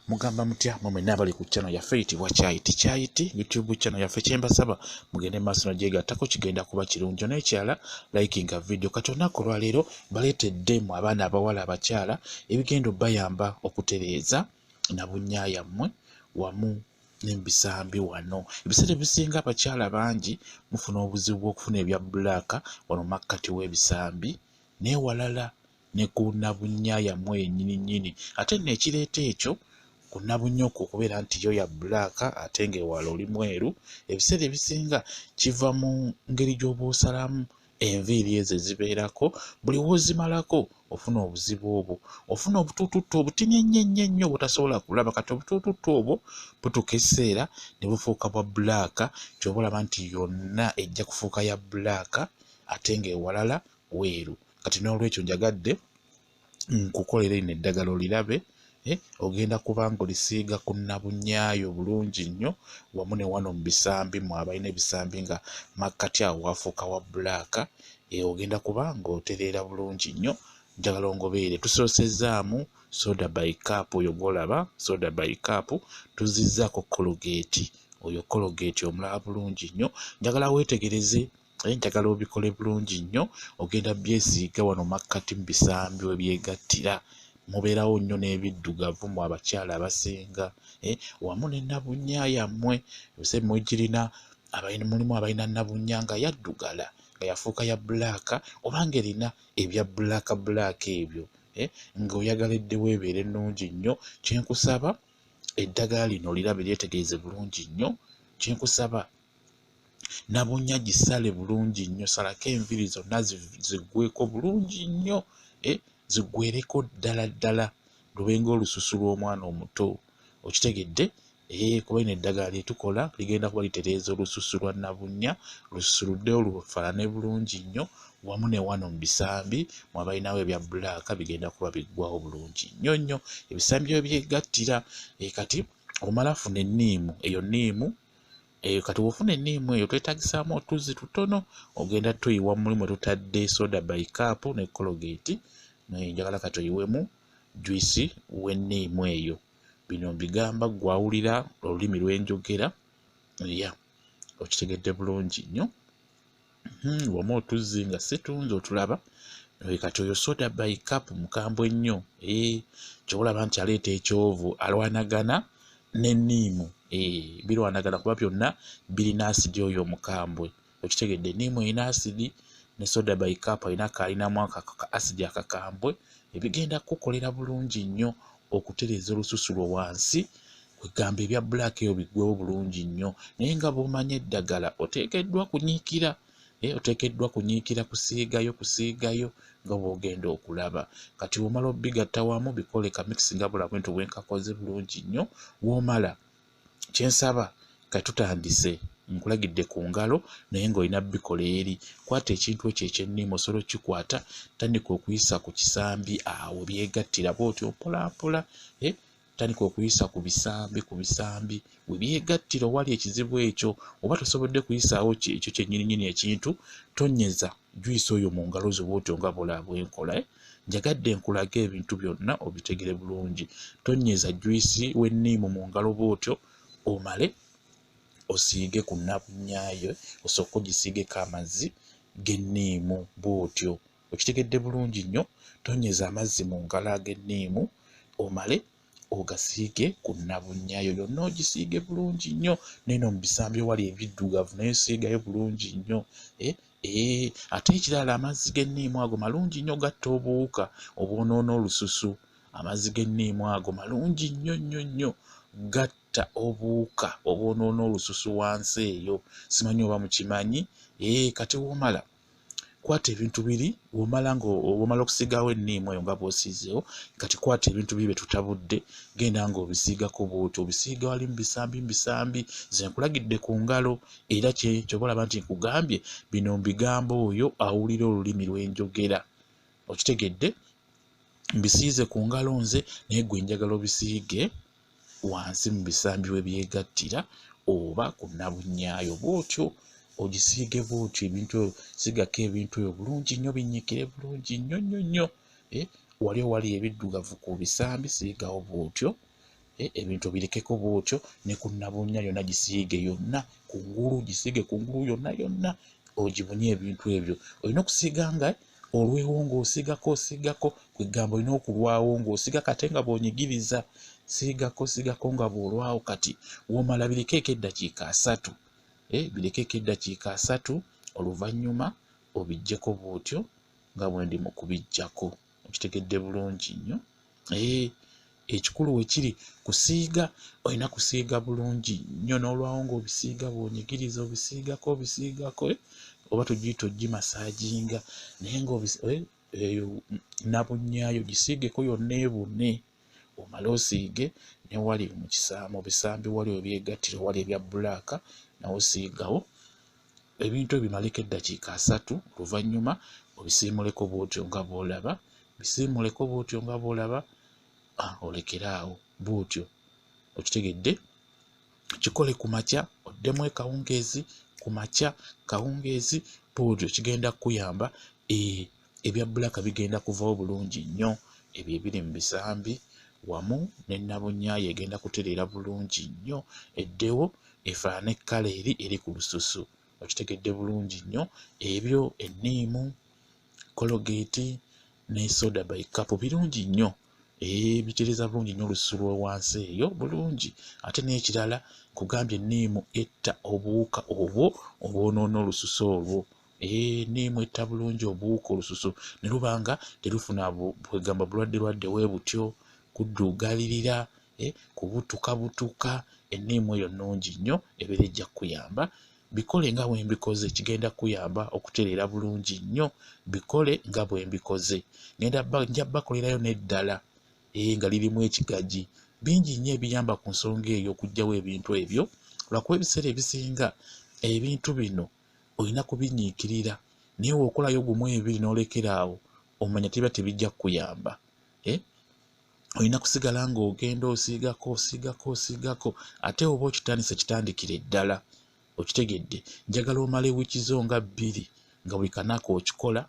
Mugamba mutya mwe nabali ku channel yaffe eyitibwa Kyayiti YouTube channel yaffe kyembasaba mugende maaso nagyegattako kigenda kuba kirungi n'ekyala likinga video kati olunaku olwaleero baleetedde mu abaana abawala abakyala ebigendo bayamba okutereeza na bunyaaya mmwe wamu n'ebisambi wano. Ebiseera ebisinga abakyala bangi mufuna obuzibu bw'okufuna ebya bbulaaka wano Makati w'Ebisambi n'ewalala ne ku nabunyaaya mmwe yennyini ate n'ekireeta ekyo kunabunyoko okubeera nti yo ya bbulaaka ate ng'ewala oli mweru. Ebiseera ebisinga kiva mu ngeri gy'oba enviiri ezo ezibeerako buli w'ozimalako ofuna obuzibu obwo, ofuna obutuututtu obutini ennyo butasobola kulaba. Kati obutuututtu obwo butuuka ekiseera ne bufuuka bwa bbulaaka ky'oba olaba nti yonna ejja kufuuka ya bbulaaka ate ng'ewalala weeru. Kati n'olwekyo njagadde nkukolera lino eddagala olirabe. Ogenda kuba ng'olisiiga ku nabunyaayo bulungi nnyo wamu ne wano mu bisambi mwe abalina ebisambi nga Makati awo wafuuka wa bbulaaka. Ogenda kuba ng'otereera bulungi nnyo. Njagala ongobeere tusoosezaamu soda by cup, oyo gw'olaba soda by cup, tuzizzaako Colgate, oyo Colgate omulaba bulungi nnyo. Njagala weetegereze, njagala obikole bulungi nnyo. Ogenda byesiiga wano Makati mu bisambi we byegattira. Mubeerawo nnyo n'ebiddugavu mu abakyala abasinga wamu ne nabunyaaya mmwe. Ebiseera mmwe girina mulimu abalina nabunyaa nga Eyaddugala nga yafuuka ya bbulaaka oba ng'erina ebya bbulaaka ebyo ng'oyagaleddewo ebeere ennungi nnyo. Kyenkusaba eddagala lino lirabe lyetegereze bulungi nnyo. Kyenkusaba nabunyaa gisale bulungi nnyo, salako enviiri zonna ziggweko bulungi nnyo, ziggwereko ddala lubenga olususu lw'omwana omuto. Okitegedde? Kuba lino eddagala lye tukola ligenda kuba litereeza olususu lwa nabunyaa lususuluddeyo lufaanane bulungi nnyo wamu ne wano mu bisambi mwe abalinawo ebya bbulaaka bigenda kuba biggwawo bulungi nnyo. Ebisambi byo byegattira. Kati omala funa enniimu eyo nniimu. Kati wofuna enniimu eyo twetagisaamu otuzzi tutono. Ogenda toyiwa mulimu tutadde soda by cup ne Colgate. Njagala kati oyiwemu juice w'enniimu eyo. Bino mbigamba gwawulira olulimi lw'enjogera okitegedde bulungi nnyo. Wamu otuzzi nga situnzi otulaba. Kati oyo soda by cup mukambwe nnyo. Ky'olaba nti aleeta ekyovu alwanagana n'enniimu. Birwanagana kuba byonna birina asidi oyo omukambwe. Okitegedde enniimu erina asidi ne soda by cup alinamu asidi akakambwe. Ebigenda kukolera bulungi nnyo okutereeza olususu lwo wansi. Kwegamba ebya bbulaaka eyo biggwewo bulungi nnyo. Naye nga bw'omanya eddagala oteekeddwa kunyiikira. Oteekeddwa kunyiikira kusiigayo nga bw'ogenda okulaba. Kati w'omala obigatta wamu bikole ka mix nga bula bwento bwenkakoze bulungi nnyo. W'omala kyensaba kati tutandise. Nkulagidde ku ngalo naye ng'olina bikola eri. Kwata ekintu ekyo eky'enniimu osobola okikwata tandika okuyisa ku kisambi awo byegattira bw'otyo mpolampola. Tandika okuyisa ku bisambi we byegattira owali ekizibu ekyo. Oba tosobodde kuyisaawo ekyo kyennyininyini ekintu tonnyeza juice oyo mu ngalo zo bw'otyo nga bw'olaba bwenkola. Njagadde nkulage ebintu byonna obitegere bulungi. Tonnyeza juice w'enniimu mu ngalo bw'otyo omale osiige ku nabunyaayo osooke ogisiigeko amazzi g'enniimu bw'otyo. Okitegedde bulungi nnyo. Tonnyeza amazzi mu ngalo ag'enniimu omale ogasiige ku nabunyaayo yonna ogisiige bulungi nnyo. Neno mu bisambi wali ebiddugavu naye siigayo bulungi nnyo. Ate ekirala amazzi g'enniimu ago malungi nnyo gatta obuwuka obwonoona olususu. Amazzi g'enniimu ago malungi nnyo gatta obuwuka obwonoona olususu wansi eyo. Simanyi oba mukimanyi. Kati w'omala kwata ebintu biri w'omala okusiigawo enniimu eyo nga bw'osiizeewo. Kati kwata ebintu biri bye tutabudde genda ng'obisiigako bw'otyo. Obisiiga wali mu bisambi ze nkulagidde ku ngalo. Era ky'oba olaba nti nkugambye bino mbigamba oyo awulira olulimi lw'enjogera. Okitegedde? Mbisiize ku ngalo nze naye gwe njagala obisiige wansi mu bisambi we byegattira oba ku nabunyaayo bw'otyo. Ogisiige bw'otyo ebintu sigako ebintu ebyo bulungi nnyo binnyikire bulungi nnyo. Wali owali ebiddugavu ku bisambi siigawo bw'otyo. ebintu birekeko bwotyo, ne ku nabunya yonna gisiige yonna kungulu, gisiige kungulu yonna ogibunye ebintu ebyo. Olina okusiiga nga olwewo ng'osiigako kwegamba olina okulwawo ng'osiiga kate nga bw'onyigiriza siigako nga bw'olwawo. Kati womala birekeeko eddakiika 3 birekeeko eddakiika 3 oluvannyuma obijjeko bwotyo nga bwe ndi mu kubijjako. Okitegedde bulungi nnyo. Ekikulu we kiri kusiiga, olina kusiiga bulungi nnyo n'olwawo ng'obisiiga bw'onyigiriza obisiigako oba tugiyita ogimasaaginga, naye eyo nabunyaayo gisiigeko yonna ebune. Omale osiige ne wali mu bisambi wali ebyegattira wali ebya bbulaaka nawe osiigawo ebintu ebimaleko eddakiika 3 oluvannyuma obisiimuleko bwotyo nga bw'olaba, olekeraawo bwotyo. Okitegedde? Kikole ku makya oddemu ekawungeezi ku makya kawungeezi bwotyo, kigenda kuyamba. Ebya bbulaaka bigenda kuvawo bulungi nnyo, ebyo ebiri mu bisambi wamu ne nabunyaayo egenda kutereera bulungi nnyo, eddewo efaane ekkala eri ku lususu. Okitegedde bulungi nnyo. Ebyo enniimu, Colgate ne soda by cup birungi nnyo, bitereza bulungi nnyo olususu lwe wansi eyo bulungi. Ate n'ekirala kugambye enniimu etta obuwuka obwo obwonoona olususu olwo. Enniimu etta bulungi obuwuka olususu ne lubanga terufuna bwegamba bulwadde bwe butyo, kuddugalirira, kubutuka. Enniimu eyo nnungi nnyo, ebeera ejja kuyamba. Bikole nga bwe mbikoze, kigenda kuyamba okutereera bulungi nnyo. Bikole nga bwe mbikoze. Nja bakolerayo n'eddala nga lirimu ekigaji. Bingi nnyo ebiyamba ku nsonga eyo okuggyawo ebintu ebyo. Lwakuba ebiseera ebisinga ebintu bino olina kubinyiikirira, naye okolayo gumu 2 n'olekeraawo, omanya tiba tebijja kukuyamba. Olina kusigala ng'ogenda osiigako, ate oba okitandise kitandikire ddala. Okitegedde? Njagala omale wiiki zo nga 2 nga buli kanaku okikola,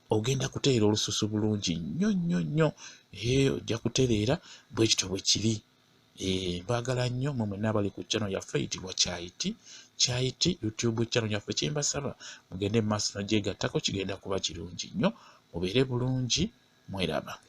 ogenda kutereera olususu bulungi nnyo. Ojja kutereera bwe kityo bwe kiri. Mbaagala nnyo mmwe mwenna abali ku channel yaffe eyitibwa Kyayiti YouTube channel yaffe. Kyembasaba mugende mu maaso n'ogyegattako, kigenda kuba kirungi nnyo. Mubeere bulungi, mweraba.